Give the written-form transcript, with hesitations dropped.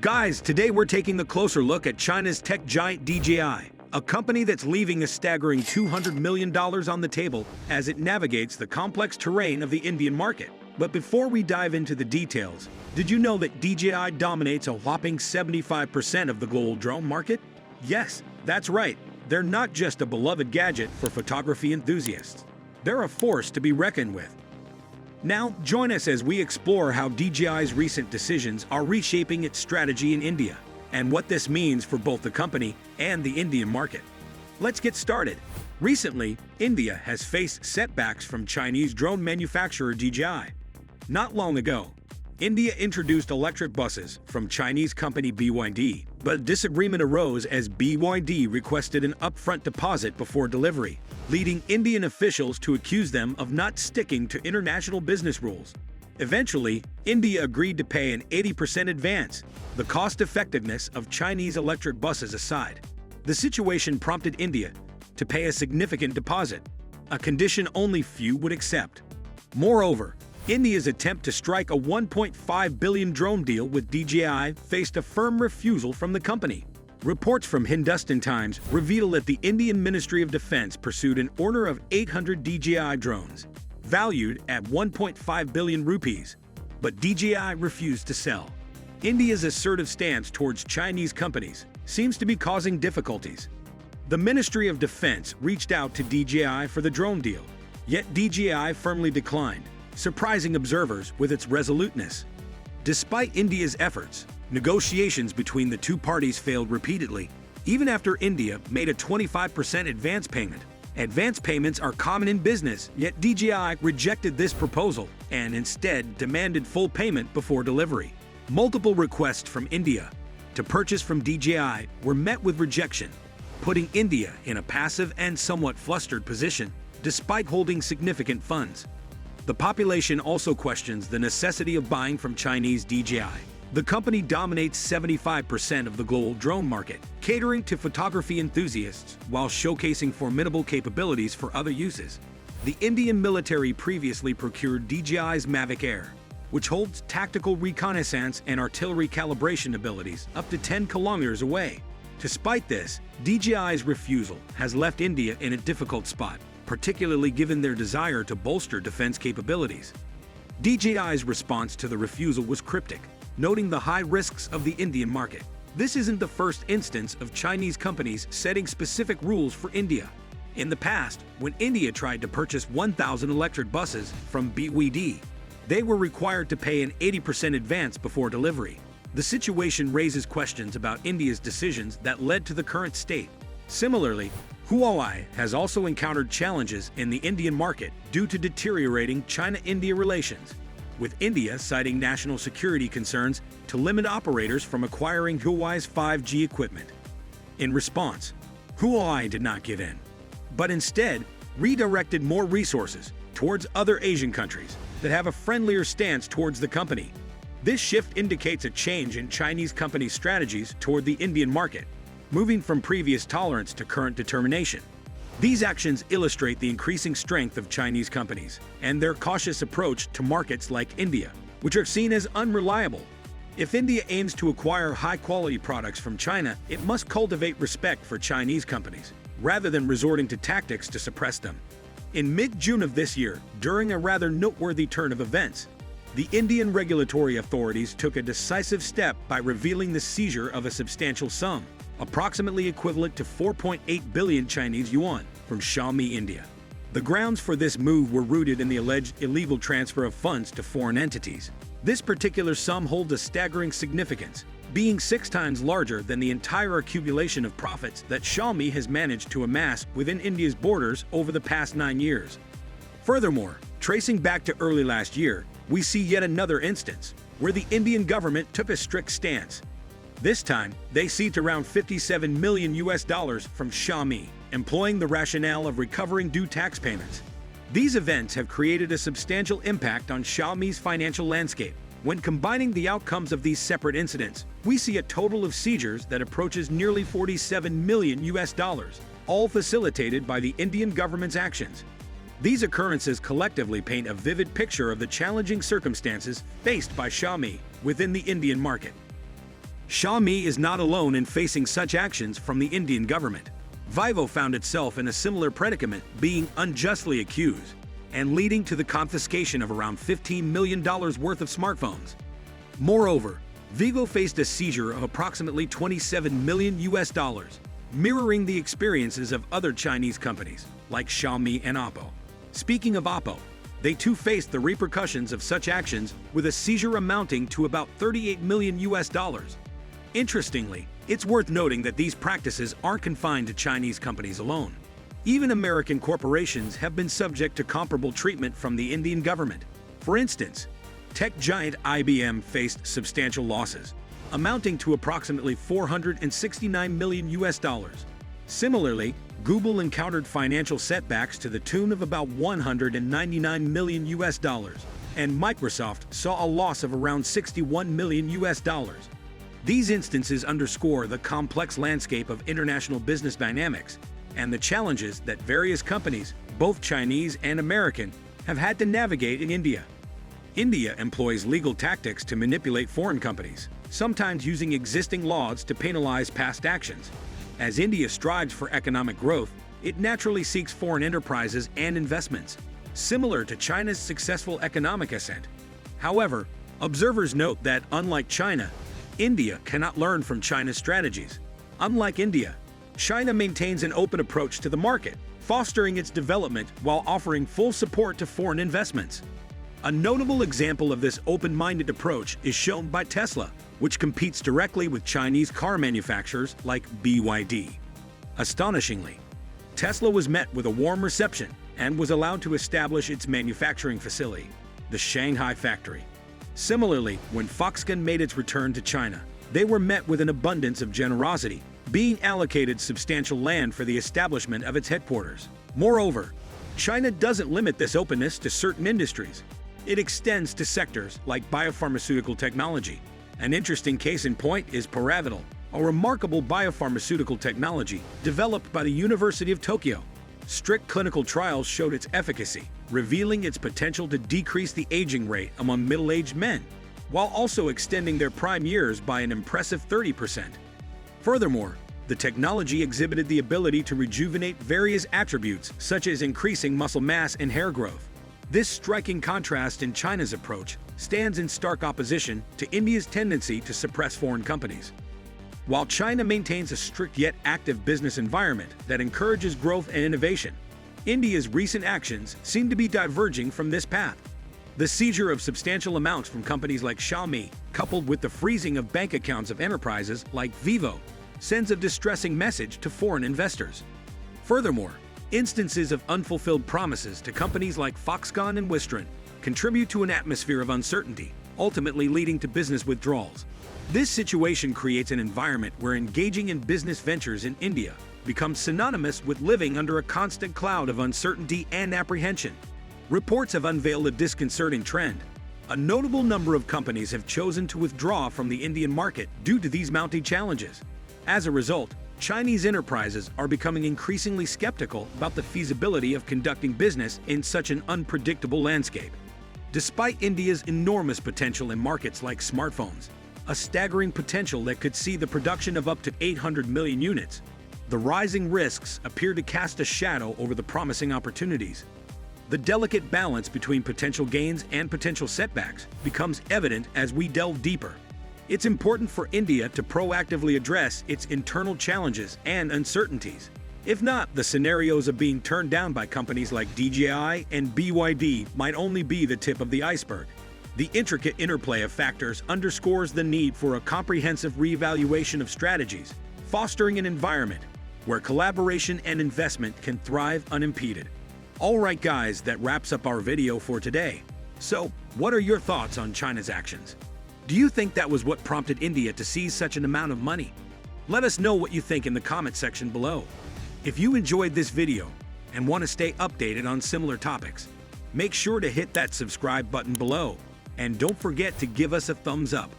Guys, today we're taking a closer look at China's tech giant DJI, a company that's leaving a staggering $200 million on the table as it navigates the complex terrain of the Indian market. But before we dive into the details, did you know that DJI dominates a whopping 75% of the global drone market? Yes, that's right. They're not just a beloved gadget for photography enthusiasts. They're a force to be reckoned with. Now, join us as we explore how DJI's recent decisions are reshaping its strategy in India, and what this means for both the company and the Indian market. Let's get started. Recently, India has faced setbacks from Chinese drone manufacturer DJI. Not long ago, India introduced electric buses from Chinese company BYD, but disagreement arose as BYD requested an upfront deposit before delivery, leading Indian officials to accuse them of not sticking to international business rules. Eventually, India agreed to pay an 80% advance, the cost-effectiveness of Chinese electric buses aside. The situation prompted India to pay a significant deposit, a condition only few would accept. Moreover, India's attempt to strike a $1.5 billion drone deal with DJI faced a firm refusal from the company. Reports from Hindustan Times reveal that the Indian Ministry of Defense pursued an order of 800 DJI drones, valued at 1.5 billion rupees, but DJI refused to sell. India's assertive stance towards Chinese companies seems to be causing difficulties. The Ministry of Defense reached out to DJI for the drone deal, yet DJI firmly declined, surprising observers with its resoluteness. Despite India's efforts, negotiations between the two parties failed repeatedly, even after India made a 25% advance payment. Advance payments are common in business, yet DJI rejected this proposal and instead demanded full payment before delivery. Multiple requests from India to purchase from DJI were met with rejection, putting India in a passive and somewhat flustered position, despite holding significant funds. The population also questions the necessity of buying from Chinese DJI. The company dominates 75% of the global drone market, catering to photography enthusiasts while showcasing formidable capabilities for other uses. The Indian military previously procured DJI's Mavic Air, which holds tactical reconnaissance and artillery calibration abilities up to 10 kilometers away. Despite this, DJI's refusal has left India in a difficult spot, particularly given their desire to bolster defense capabilities. DJI's response to the refusal was cryptic, noting the high risks of the Indian market. This isn't the first instance of Chinese companies setting specific rules for India. In the past, when India tried to purchase 1,000 electric buses from BYD, they were required to pay an 80% advance before delivery. The situation raises questions about India's decisions that led to the current state. Similarly, Huawei has also encountered challenges in the Indian market due to deteriorating China-India relations, with India citing national security concerns to limit operators from acquiring Huawei's 5G equipment. In response, Huawei did not give in, but instead redirected more resources towards other Asian countries that have a friendlier stance towards the company. This shift indicates a change in Chinese companies' strategies toward the Indian market, moving from previous tolerance to current determination. These actions illustrate the increasing strength of Chinese companies and their cautious approach to markets like India, which are seen as unreliable. If India aims to acquire high-quality products from China, it must cultivate respect for Chinese companies, rather than resorting to tactics to suppress them. In mid-June of this year, during a rather noteworthy turn of events, the Indian regulatory authorities took a decisive step by revealing the seizure of a substantial sum, approximately equivalent to 4.8 billion Chinese yuan, from Xiaomi India. The grounds for this move were rooted in the alleged illegal transfer of funds to foreign entities. This particular sum holds a staggering significance, being 6 times larger than the entire accumulation of profits that Xiaomi has managed to amass within India's borders over the past 9 years. Furthermore, tracing back to early last year, we see yet another instance where the Indian government took a strict stance. This time, they seized around $57 million from Xiaomi, employing the rationale of recovering due tax payments. These events have created a substantial impact on Xiaomi's financial landscape. When combining the outcomes of these separate incidents, we see a total of seizures that approaches nearly $47 million, all facilitated by the Indian government's actions. These occurrences collectively paint a vivid picture of the challenging circumstances faced by Xiaomi within the Indian market. Xiaomi is not alone in facing such actions from the Indian government. Vivo found itself in a similar predicament, being unjustly accused, and leading to the confiscation of around $15 million worth of smartphones. Moreover, Vivo faced a seizure of approximately $27 million, mirroring the experiences of other Chinese companies, like Xiaomi and Oppo. Speaking of Oppo, they too faced the repercussions of such actions with a seizure amounting to about $38 million. Interestingly, it's worth noting that these practices aren't confined to Chinese companies alone. Even American corporations have been subject to comparable treatment from the Indian government. For instance, tech giant IBM faced substantial losses, amounting to approximately $469 million. Similarly, Google encountered financial setbacks to the tune of about $199 million, and Microsoft saw a loss of around $61 million. These instances underscore the complex landscape of international business dynamics and the challenges that various companies, both Chinese and American, have had to navigate in India. India employs legal tactics to manipulate foreign companies, sometimes using existing laws to penalize past actions. As India strives for economic growth, it naturally seeks foreign enterprises and investments, similar to China's successful economic ascent. However, observers note that, unlike China, India cannot learn from China's strategies. Unlike India, China maintains an open approach to the market, fostering its development while offering full support to foreign investments. A notable example of this open-minded approach is shown by Tesla, which competes directly with Chinese car manufacturers like BYD. Astonishingly, Tesla was met with a warm reception and was allowed to establish its manufacturing facility, the Shanghai factory. Similarly, when Foxconn made its return to China, they were met with an abundance of generosity, being allocated substantial land for the establishment of its headquarters. Moreover, China doesn't limit this openness to certain industries. It extends to sectors like biopharmaceutical technology. An interesting case in point is Paravital, a remarkable biopharmaceutical technology developed by the University of Tokyo. Strict clinical trials showed its efficacy, revealing its potential to decrease the aging rate among middle-aged men, while also extending their prime years by an impressive 30%. Furthermore, the technology exhibited the ability to rejuvenate various attributes such as increasing muscle mass and hair growth. This striking contrast in China's approach stands in stark opposition to India's tendency to suppress foreign companies. While China maintains a strict yet active business environment that encourages growth and innovation, India's recent actions seem to be diverging from this path. The seizure of substantial amounts from companies like Xiaomi, coupled with the freezing of bank accounts of enterprises like Vivo, sends a distressing message to foreign investors. Furthermore, instances of unfulfilled promises to companies like Foxconn and Wistron contribute to an atmosphere of uncertainty, ultimately leading to business withdrawals. This situation creates an environment where engaging in business ventures in India becomes synonymous with living under a constant cloud of uncertainty and apprehension. Reports have unveiled a disconcerting trend. A notable number of companies have chosen to withdraw from the Indian market due to these mounting challenges. As a result, Chinese enterprises are becoming increasingly skeptical about the feasibility of conducting business in such an unpredictable landscape. Despite India's enormous potential in markets like smartphones, a staggering potential that could see the production of up to 800 million units, the rising risks appear to cast a shadow over the promising opportunities. The delicate balance between potential gains and potential setbacks becomes evident as we delve deeper. It's important for India to proactively address its internal challenges and uncertainties. If not, the scenarios of being turned down by companies like DJI and BYD might only be the tip of the iceberg. The intricate interplay of factors underscores the need for a comprehensive reevaluation of strategies, fostering an environment where collaboration and investment can thrive unimpeded. Alright guys, that wraps up our video for today. So, what are your thoughts on China's actions? Do you think that was what prompted India to seize such an amount of money? Let us know what you think in the comment section below. If you enjoyed this video and want to stay updated on similar topics, make sure to hit that subscribe button below. And don't forget to give us a thumbs up.